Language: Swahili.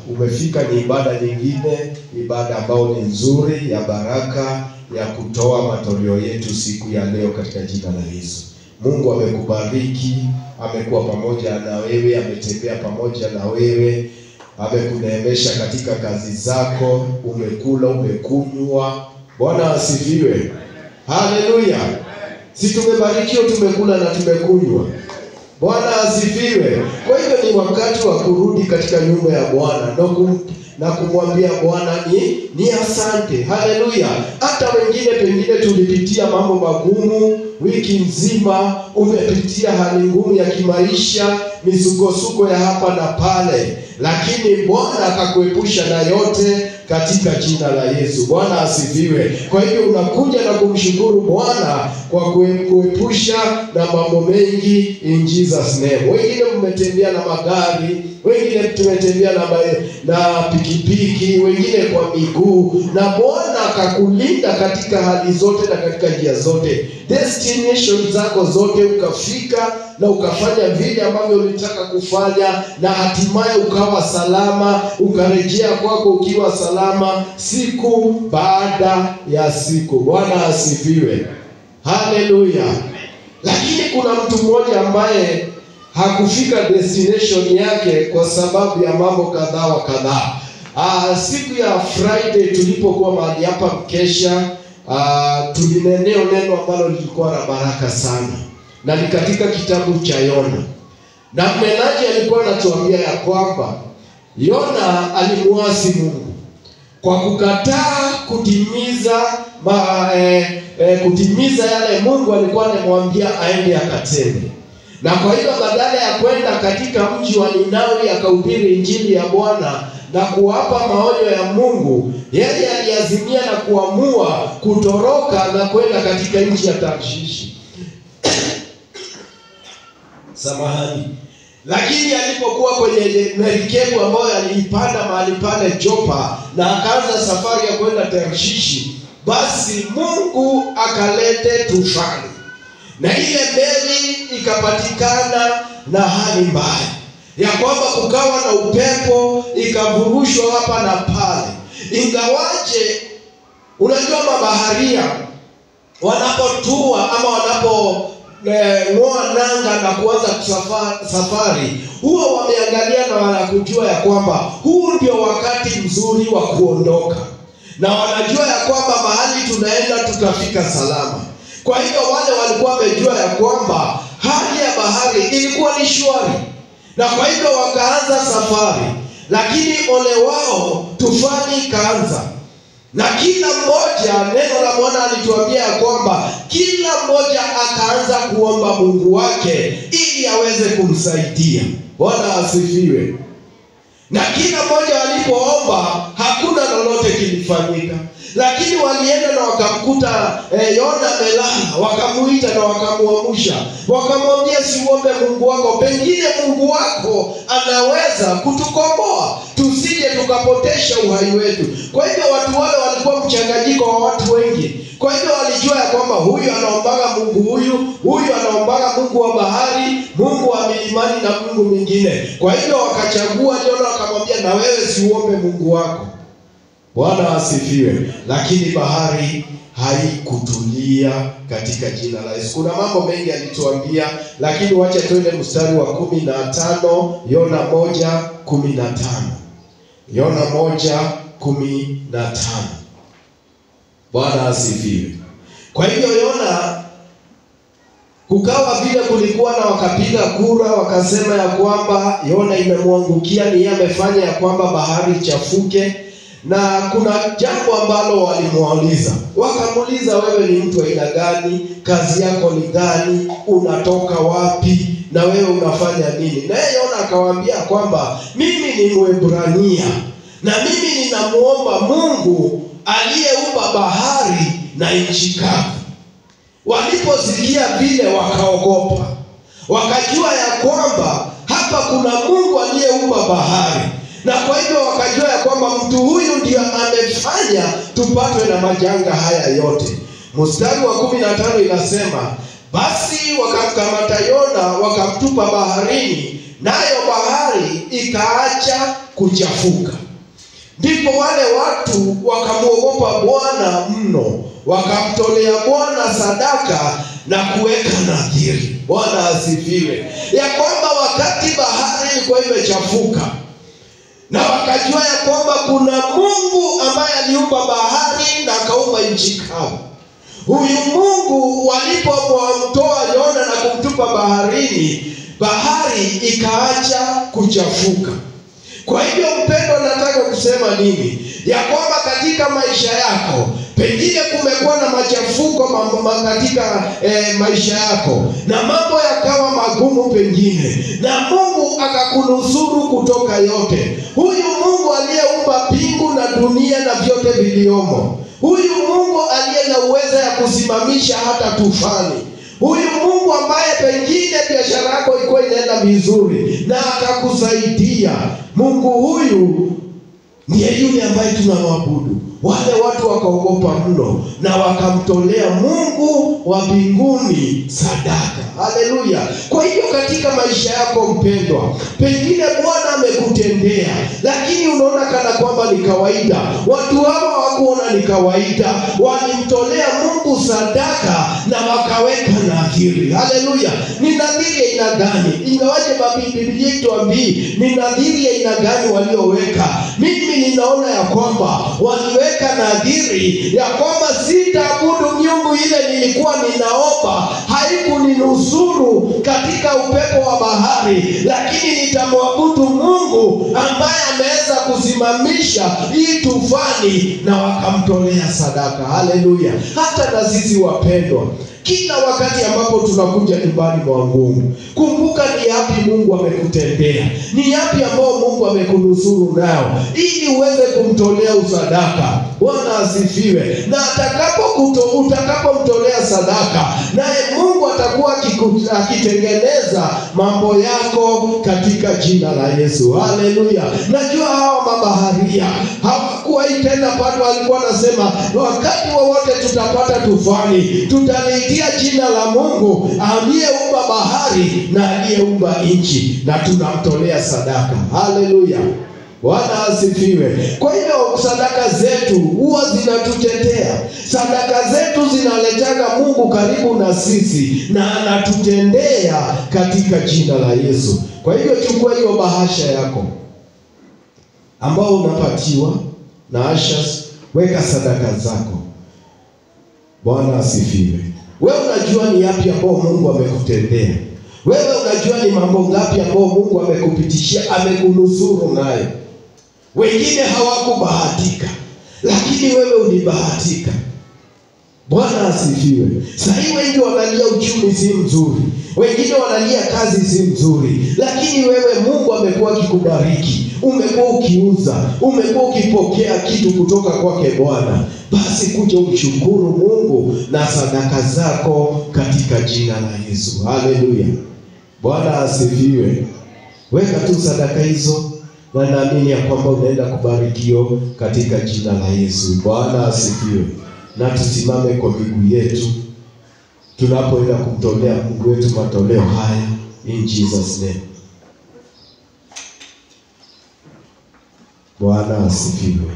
Umefika ni ibada nyingine, ibada ambayo ni nzuri ya baraka ya kutoa matoleo yetu siku ya leo katika jina la Yesu. Mungu amekubariki, amekuwa pamoja na wewe, ametembea pamoja na wewe, amekuneemesha katika kazi zako, umekula, umekunywa. Bwana asifiwe. Haleluya. Si tumebarikiwa, tumekula na tumekunywa. Bwana asifiwe. Kwa hivyo ni wakati wa kurudi katika nyumba ya Bwana na kumwambia Bwana ni asante. Haleluya. Hata wengine pengine tulipitia mambo magumu wiki nzima, umepitia hali ngumu ya kimaisha, misukosuko ya hapa na pale, lakini Bwana akakuepusha na yote katika jina la Yesu. Bwana asifiwe. Kwa hivyo unakuja na kumshukuru Bwana kwa kuepusha na mambo mengi in Jesus name. Wengine mmetembea na magari, wengine tumetembea na pikipiki, wengine kwa miguu, na Bwana akakulinda katika hali zote na katika njia zote. Destination zako zote ukafika na ukafanya vile ambavyo ulitaka kufanya, na hatimaye ukawa salama, ukarejea kwako ukiwa salama siku baada ya siku. Bwana asifiwe. Haleluya. Lakini kuna mtu mmoja ambaye hakufika destination yake kwa sababu ya mambo kadhaa wa kadhaa. Siku ya Friday tulipokuwa mahali hapa mkesha, tulinenea neno ambalo lilikuwa na baraka sana, na ni katika kitabu cha Yona. Na mnenaji alikuwa anatuambia ya kwamba Yona alimuasi Mungu kwa kukataa kutimiza yale Mungu alikuwa anamwambia aende akatende. Na kwa hiyo badala ya kwenda katika mji wa Ninawi akahubiri injili ya Bwana na kuwapa maonyo ya Mungu, yeye aliazimia na kuamua kutoroka na kwenda katika nchi ya Tarshishi. Samahani. Lakini alipokuwa kwenye merikebu ambayo aliipanda mahali pale Jopa na akaanza safari ya kwenda Tarshishi, basi Mungu akalete tufani, na ile meli ikapatikana na hali mbaya ya kwamba kukawa na upepo, ikavurushwa hapa na pale. Ingawaje unajua mabaharia wanapotua ama ngoa nanga na kuanza safari, huwa wameangalia na wanakujua ya kwamba huu ndio wakati mzuri wa kuondoka, na wanajua ya kwamba mahali tunaenda tutafika salama. Kwa hivyo wale walikuwa wamejua ya kwamba hali ya bahari ilikuwa ni shwari, na kwa hivyo wakaanza safari. Lakini ole wao, tufani ikaanza, na kila mmoja, neno la Bwana alituambia ya kwamba kila mmoja akaanza kuomba Mungu wake ili aweze kumsaidia. Bwana asifiwe. Na kila mmoja alipoomba hakuna lolote kilifanyika. Lakini walienda na wakamkuta Yona amelala, wakamuita na wakamuamsha. Wakamwambia, siuombe Mungu wako, pengine Mungu wako anaweza kutukomboa, tusije tukapotesha uhai wetu. Kwa hivyo watu wale walikuwa mchanganyiko wa watu wengi. Kwa hivyo walijua ya kwamba huyu anaombaga Mungu huyu anaombaga Mungu wa bahari, Mungu wa milimani na Mungu mwingine. Kwa hivyo wakachagua Yona, wakamwambia, na wewe siuombe Mungu wako. Bwana asifiwe. Lakini bahari haikutulia katika jina la Yesu. Kuna mambo mengi alituambia, lakini wacha twende mstari wa 15, Yona 1:15. Yona 1:15. Bwana asifiwe. Kwa hivyo Yona, kukawa vile kulikuwa na wakapiga kura, wakasema ya kwamba Yona imemwangukia, ni yeye amefanya ya kwamba bahari ichafuke. Na kuna jambo ambalo walimuuliza. Wakamuuliza, wewe ni mtu aina gani? Kazi yako ni gani? Unatoka wapi? Na wewe unafanya nini? Na yeye Yona akawaambia kwamba mimi ni Mwebrania, na mimi ninamuomba Mungu aliyeumba bahari na nchi kavu. Waliposikia vile wakaogopa. Wakajua ya kwamba hapa kuna Mungu aliyeumba bahari. Na kwa hivyo wakajua ya kwamba mtu huyu ndio amefanya tupatwe na majanga haya yote. Mstari wa 15 inasema, basi wakamkamata Yona wakamtupa baharini, nayo bahari ikaacha kuchafuka. Ndipo wale watu wakamwogopa Bwana mno, wakamtolea Bwana sadaka na kuweka nadhiri. Bwana asifiwe. Ya kwamba wakati bahari ilikuwa imechafuka, na wakajua ya kwamba kuna Mungu ambaye aliumba bahari na akaumba nchi kavu. Huyu Mungu walipomtoa Yona na kumtupa baharini, bahari ikaacha kuchafuka. Kwa hivyo mpendwa, nataka kusema nini? Ya kwamba katika maisha yako pengine kumekuwa na machafuko katika maisha yako, na mambo yakawa magumu pengine, na Mungu akakunusuru kutoka yote. Huyu Mungu aliyeumba mbingu na dunia na vyote viliomo, huyu Mungu aliye na uwezo ya kusimamisha hata tufani, huyu Mungu ambaye pengine biashara yako ilikuwa inaenda vizuri na akakusaidia, Mungu huyu ndiye yule ambaye tunamwabudu. Wale watu wakaogopa mno na wakamtolea Mungu wa mbinguni sadaka. Haleluya. Kwa hivyo katika maisha yako mpendwa, pengine Bwana amekutendea, lakini unaona kana kwamba ni kawaida. Watu hawa hawakuona ni kawaida, walimtolea Mungu sadaka na wakaweka nadhiri. Haleluya. Ni nadhiri ya aina gani? Ingawaje Biblia ituambii ni nadhiri ya aina gani walioweka. Mimi ninaona ya kwamba waliweka nadhiri ya kwamba sitaabudu miungu ile nilikuwa ninaomba, haikuninusuru katika upepo wa bahari, lakini nitamwabudu Mungu ambaye ameweza kusimamisha hii tufani, na wakamtolea sadaka. Haleluya. Hata na sisi wapendwa, kila wakati ambapo tunakuja nyumbani mwa Mungu, kumbuka ni yapi Mungu amekutendea, ni yapi ambao Mungu amekunusuru nao, ili uweze kumtolea usadaka. Bwana asifiwe. Na utakapomtolea sadaka, naye Mungu atakuwa akitengeneza mambo yako katika jina la Yesu. Haleluya. Najua hawa mabaharia hawakuwa tena bado, walikuwa nasema wakati wowote tutapata tufani, tutaliitia jina la Mungu aliyeumba bahari na aliyeumba nchi, na tunamtolea sadaka. Haleluya. Bwana asifiwe. Kwa hiyo sadaka zetu huwa zinatutetea. Sadaka zetu zinaletaga Mungu karibu na sisi, na anatutendea katika jina la Yesu. Kwa hivyo chukua hiyo bahasha yako ambao unapatiwa na ashas, weka sadaka zako. Bwana asifiwe. Wewe unajua ni yapi ambao Mungu amekutendea. Wewe unajua ni mambo ngapi ambao Mungu amekupitishia, amekunusuru nayo. Wengine hawakubahatika, lakini wewe ulibahatika. Bwana asifiwe. Sasa wengi wanalia uchumi si mzuri, wengine wanalia kazi si mzuri, lakini wewe Mungu amekuwa akikubariki. Umekuwa ukiuza, umekuwa ukipokea kitu kutoka kwake Bwana. Basi kuja umshukuru Mungu na sadaka zako katika jina la Yesu. Haleluya. Bwana asifiwe. Weka tu sadaka hizo, na naamini ya kwamba unaenda kubarikiwa katika jina la Yesu. Bwana asifiwe. Na tusimame kwa miguu yetu tunapoenda kumtolea Mungu wetu matoleo haya, in Jesus name. Bwana asifiwe.